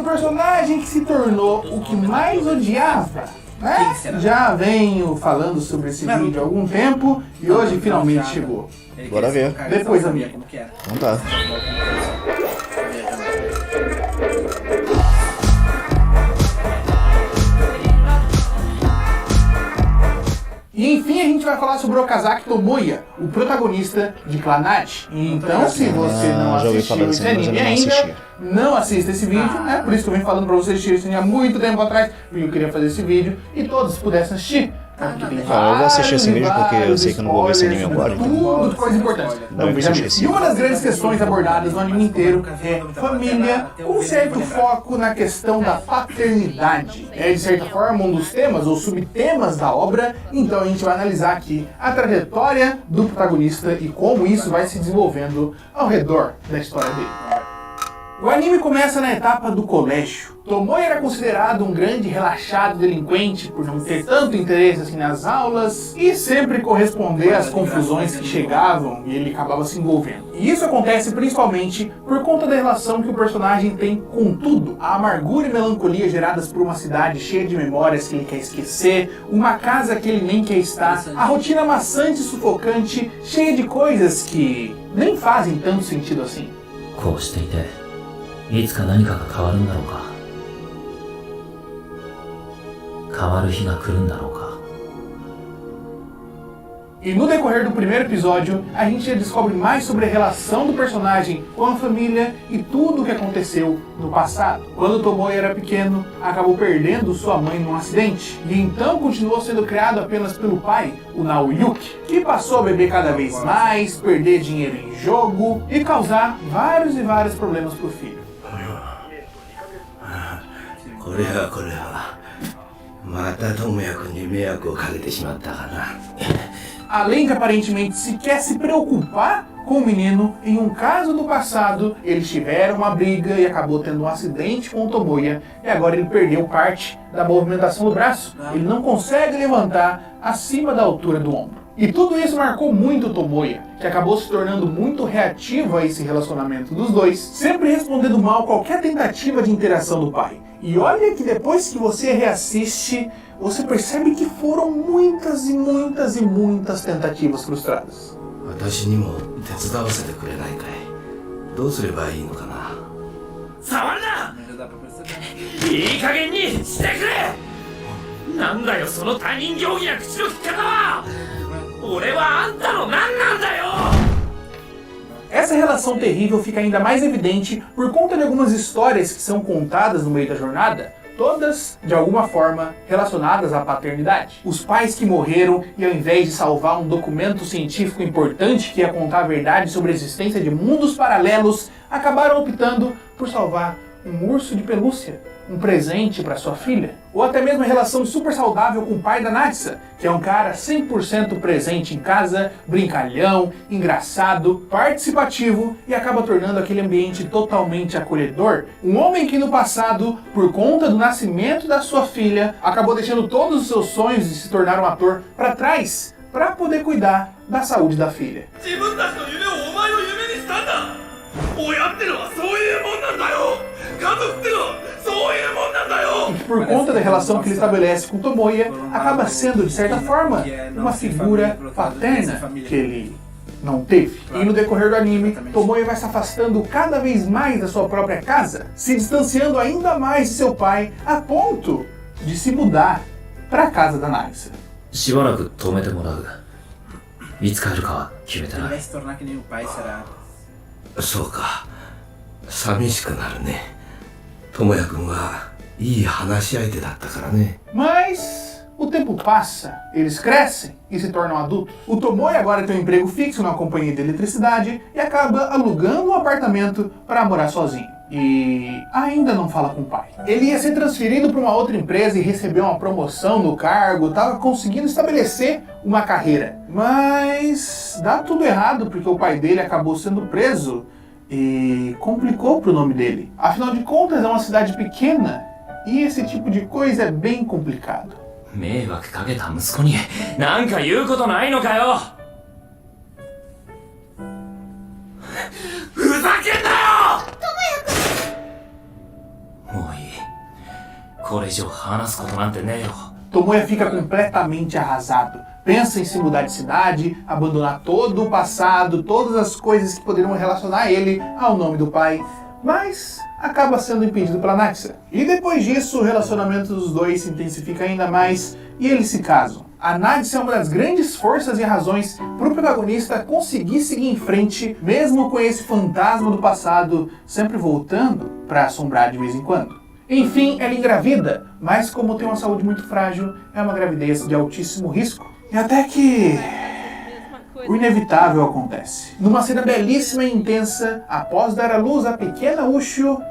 O personagem que se tornou o que mais odiava, né? Já venho falando sobre esse vídeo há algum tempo e hoje finalmente chegou. Bora ver. Depois, amigo. Então tá. E enfim a gente vai falar sobre Okazaki Tomoya, o protagonista de Clannad. Então se você não já ouvi assistiu falar esse desse anime, mas anime eu não ainda, assisti. não assista esse vídeo, né? Por isso que eu venho falando pra vocês assistirem esse anime há muito tempo atrás, porque eu queria fazer esse vídeo e todos pudessem assistir. Porque tem eu vou assistir esse vídeo porque eu sei que eu não vou ver esse anime spoilers, agora, então. Tudo coisa importante. Não, eu veja assisti mesmo. esse. E uma das grandes questões abordadas no anime inteiro é família, com certo foco na questão da paternidade. É de certa forma um dos temas ou subtemas da obra, então a gente vai analisar aqui a trajetória do protagonista e como isso vai se desenvolvendo ao redor da história dele. O anime começa na etapa do colégio. Tomoya era considerado um grande relaxado delinquente por não ter tanto interesse assim nas aulas e sempre corresponder às confusões que chegavam e ele acabava se envolvendo. E isso acontece principalmente por conta da relação que o personagem tem com tudo. A amargura e melancolia geradas por uma cidade cheia de memórias que ele quer esquecer, uma casa que ele nem quer estar, a rotina maçante e sufocante, cheia de coisas que nem fazem tanto sentido assim. こうしていていつか何かが変わるんだろうか変わる日が来るんだろうか E no decorrer do primeiro episódio, a gente já descobre mais sobre a relação do personagem com a família e tudo o que aconteceu no passado. Quando Tomoya era pequeno, acabou perdendo sua mãe num acidente, e então continuou sendo criado apenas pelo pai, o Naoyuki, que passou a beber cada vez mais, perder dinheiro em jogo e causar vários e vários problemas pro filho. これはまた智也君に迷惑をかけてしまったかな。 Além de aparentemente sequer se preocupar com o menino, em um caso do passado, eles tiveram uma briga e acabou tendo um acidente com o Tomoya, e agora ele perdeu parte da movimentação do braço. Ele não consegue levantar acima da altura do ombro. E tudo isso marcou muito o Tomoya, que acabou se tornando muito reativo a esse relacionamento dos dois, sempre respondendo mal qualquer tentativa de interação do pai. E olha que depois que você reassiste, você percebe que foram muitas e muitas e muitas tentativas frustradas. 私にも手伝わせてくれないかい。どうすればいいのかな。触るな！いい加減にしてくれ！なんだよその他人行儀な口の利き方は！俺はあんたの何なんだよ！ Essa relação terrível fica ainda mais evidente por conta de algumas histórias que são contadas no meio da jornada, todas, de alguma forma, relacionadas à paternidade. Os pais que morreram e ao invés de salvar um documento científico importante que ia contar a verdade sobre a existência de mundos paralelos, acabaram optando por salvar um urso de pelúcia, um presente para sua filha. Ou até mesmo a relação super saudável com o pai da Natsa, que é um cara 100% presente em casa, brincalhão, engraçado, participativo e acaba tornando aquele ambiente totalmente acolhedor. Um homem que no passado, por conta do nascimento da sua filha, acabou deixando todos os seus sonhos de se tornar um ator para trás, para poder cuidar da saúde da filha. E que por conta da relação que ele estabelece com Tomoya, acaba sendo, de certa forma, uma figura paterna que ele não teve. E no decorrer do anime, Tomoya vai se afastando cada vez mais da sua própria casa, se distanciando ainda mais de seu pai, a ponto de se mudar para a casa da Nagisa. しばらく止めてもらういつ帰るかは決めて Ele な vai い se tornar que nem o pai, será? そうか。寂しくなるね。智也君はいい話し相手だったからね。 Mas o tempo passa, eles crescem e se tornam adultos. O Tomoya agora tem um emprego fixo na companhia de eletricidade e acaba alugando um apartamento para morar sozinho. E ainda não fala com o pai. Ele ia ser transferido para uma outra empresa e recebeu uma promoção no cargo, estava conseguindo estabelecer uma carreira. Mas dá tudo errado porque o pai dele acabou sendo preso e complicou pro nome dele. Afinal de contas é uma cidade pequena e esse tipo de coisa é bem complicado. 迷惑かけた息子に何か言うことないのかよふざけんなよもうこれ以上話すことなんてねえよ。 Tomoya fica completamente arrasado. Pensa em se mudar de cidade, abandonar todo o passado, todas as coisas que poderiam relacionar ele ao nome do pai, mas acaba sendo impedido pela Nagisa. E depois disso, o relacionamento dos dois se intensifica ainda mais e eles se casam. A Nagisa é uma das grandes forças e razões para o protagonista conseguir seguir em frente, mesmo com esse fantasma do passado sempre voltando para assombrar de vez em quando. Enfim, ela engravida, mas como tem uma saúde muito frágil, é uma gravidez de altíssimo risco. E até que o inevitável acontece. Numa cena belíssima e intensa, após dar à luz a pequena Ushio,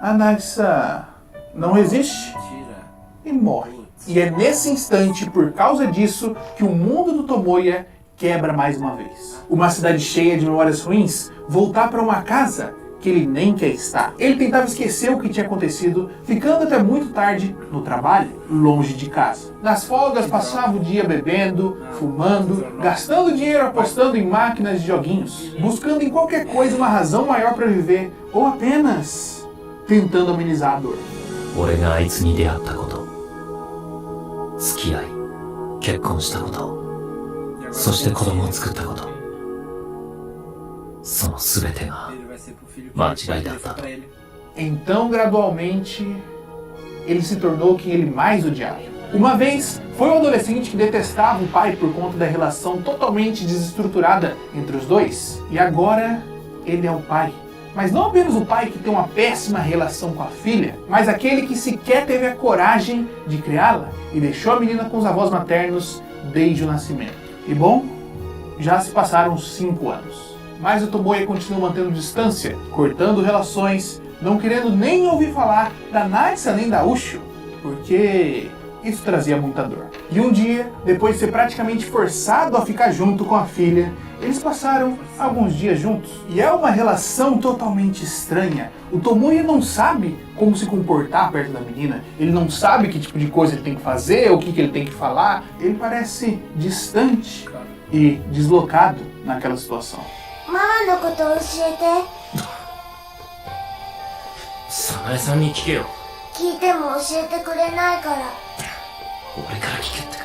a Nagisa não resiste e morre. E é nesse instante, por causa disso, que o mundo do Tomoya quebra mais uma vez. Uma cidade cheia de memórias ruins, voltar para uma casa que ele nem quer estar. Ele tentava esquecer o que tinha acontecido, ficando até muito tarde no trabalho, longe de casa. Nas folgas passava o dia bebendo, fumando, gastando dinheiro apostando em máquinas de joguinhos, buscando em qualquer coisa uma razão maior para viver, ou apenas tentando amenizar a dor. 俺があいつに出会ったこと、付き合い、結婚したこと、そして子供を作ったこと、その全てが間違いだったと。 Então, gradualmente, ele se tornou quem ele mais odiava. Uma vez, foi um adolescente que detestava o pai por conta da relação totalmente desestruturada entre os dois. E agora, ele é o pai. Mas não apenas o pai que tem uma péssima relação com a filha, mas aquele que sequer teve a coragem de criá-la e deixou a menina com os avós maternos desde o nascimento. E bom, já se passaram 5 anos. Mas o Tomoya continua mantendo distância, cortando relações, não querendo nem ouvir falar da Nagisa nem da Ushio, porque isso trazia muita dor. E um dia, depois de ser praticamente forçado a ficar junto com a filha, eles passaram alguns dias juntos. E é uma relação totalmente estranha. O Tomoya não sabe como se comportar perto da menina, ele não sabe que tipo de coisa ele tem que fazer, o que ele tem que falar. Ele parece distante e deslocado naquela situação. ママのこと教えて。早苗さんに聞けよ。聞いても教えてくれないから。俺から聞けって。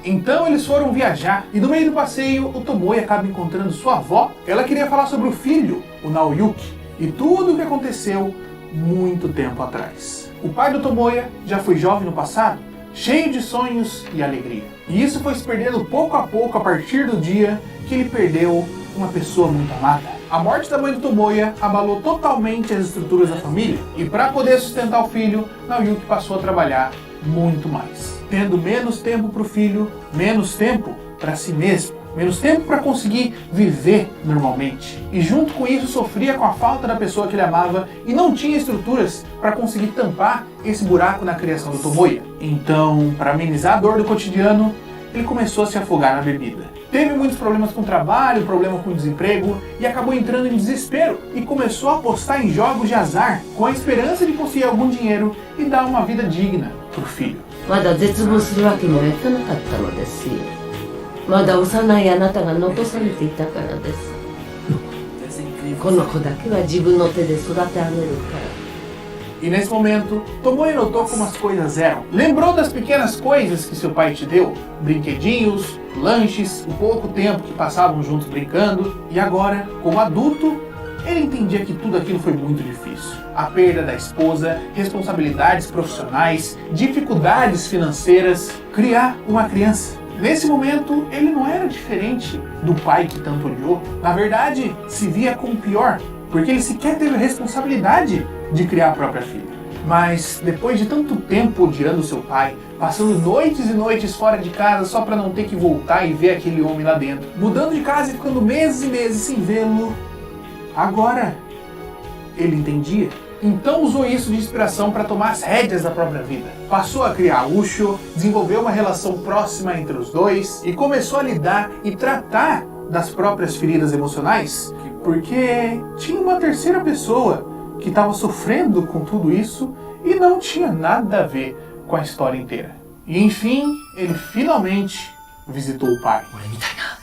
Então eles foram viajar e no meio do passeio o Tomoya acaba encontrando sua avó. Ela queria falar sobre o filho, o Naoyuki, e tudo o que aconteceu muito tempo atrás. O pai do Tomoya já foi jovem no passado, cheio de sonhos e alegria. E isso foi se perdendo pouco a pouco a partir do dia que ele perdeu uma pessoa muito amada. A morte da mãe do Tomoya abalou totalmente as estruturas da família e para poder sustentar o filho, Naoyuki passou a trabalhar muito mais, tendo menos tempo para o filho, menos tempo para si mesmo, menos tempo para conseguir viver normalmente. E junto com isso sofria com a falta da pessoa que ele amava e não tinha estruturas para conseguir tampar esse buraco na criação do Tomoya. Então, para amenizar a dor do cotidiano, ele começou a se afogar na bebida. Teve muitos problemas com o trabalho, problema com o desemprego e acabou entrando em desespero e começou a apostar em jogos de azar com a esperança de conseguir algum dinheiro e dar uma vida digna para o filho. まだ絶望するわけにはいかなかったのですよ。まだ幼いあなたが残されていたからです。この子だけは自分の手で育て上げるから。 E nesse momento, Tomoya notou como as coisas eram. Lembrou das pequenas coisas que seu pai te deu, brinquedinhos, lanches, o pouco tempo que passavam juntos brincando. E agora, como adulto, ele entendia que tudo aquilo foi muito difícil. A perda da esposa, responsabilidades profissionais, dificuldades financeiras, criar uma criança. Nesse momento, ele não era diferente do pai que tanto odiou. Na verdade, se via como pior, porque ele sequer teve a responsabilidade de criar a própria filha. Mas depois de tanto tempo odiando seu pai, passando noites e noites fora de casa só para não ter que voltar e ver aquele homem lá dentro, mudando de casa e ficando meses e meses sem vê-lo, agora ele entendia. Então usou isso de inspiração para tomar as rédeas da própria vida. Passou a criar a Ushio, desenvolveu uma relação próxima entre os dois e começou a lidar e tratar das próprias feridas emocionais, porque tinha uma terceira pessoa que estava sofrendo com tudo isso e não tinha nada a ver com a história inteira. E enfim, ele finalmente visitou o pai. 俺みたいな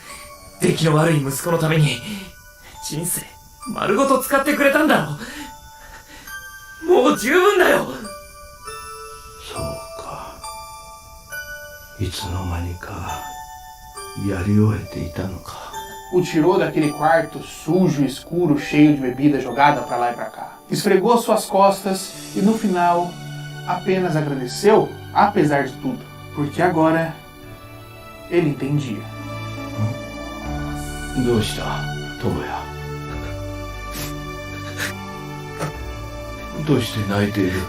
出来の悪い息子のために人生丸ごと使ってくれたんだろう。もう十分だよ。そうか。いつの間にかやり終えていたのか。 O tirou daquele quarto sujo, escuro, cheio de bebida jogada pra lá e pra cá. Esfregou suas costas e no final apenas agradeceu, apesar de tudo, porque agora ele entendia. どうした友也。どうして泣いている。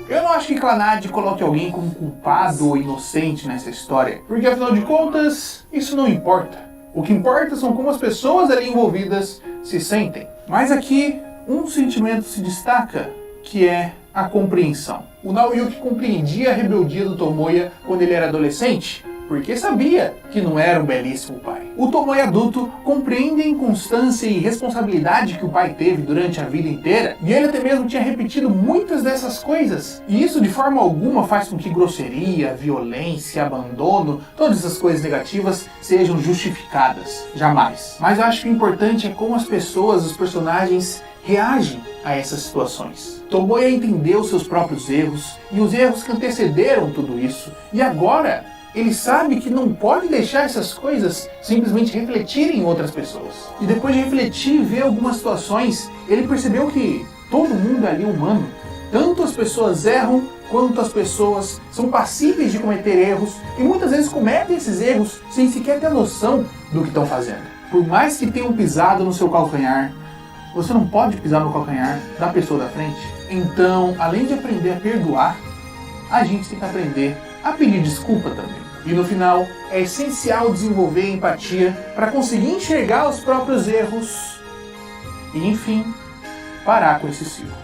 Eu não acho que Clannad coloque alguém como culpado ou inocente nessa história, porque afinal de contas, isso não importa. O que importa são como as pessoas ali envolvidas se sentem. Mas aqui, um sentimento se destaca, que é a compreensão. O Naoyuki compreendia a rebeldia do Tomoya quando ele era adolescente, porque sabia que não era um belíssimo pai. O Tomoya adulto compreende a inconstância e responsabilidade que o pai teve durante a vida inteira, e ele até mesmo tinha repetido muitas dessas coisas, e isso de forma alguma faz com que grosseria, violência, abandono, todas essas coisas negativas sejam justificadas. Jamais. Mas eu acho que o importante é como as pessoas, os personagens, reagem a essas situações. Tomoya entendeu seus próprios erros, e os erros que antecederam tudo isso, e agora ele sabe que não pode deixar essas coisas simplesmente refletirem em outras pessoas. E depois de refletir e ver algumas situações, ele percebeu que todo mundo ali é humano. Tanto as pessoas erram, quanto as pessoas são passíveis de cometer erros, e muitas vezes cometem esses erros sem sequer ter noção do que estão fazendo. Por mais que tenham pisado no seu calcanhar, você não pode pisar no calcanhar da pessoa da frente. Então, além de aprender a perdoar, a gente tem que aprender a pedir desculpa também. E no final, é essencial desenvolver empatia para conseguir enxergar os próprios erros e, enfim, parar com esse ciclo.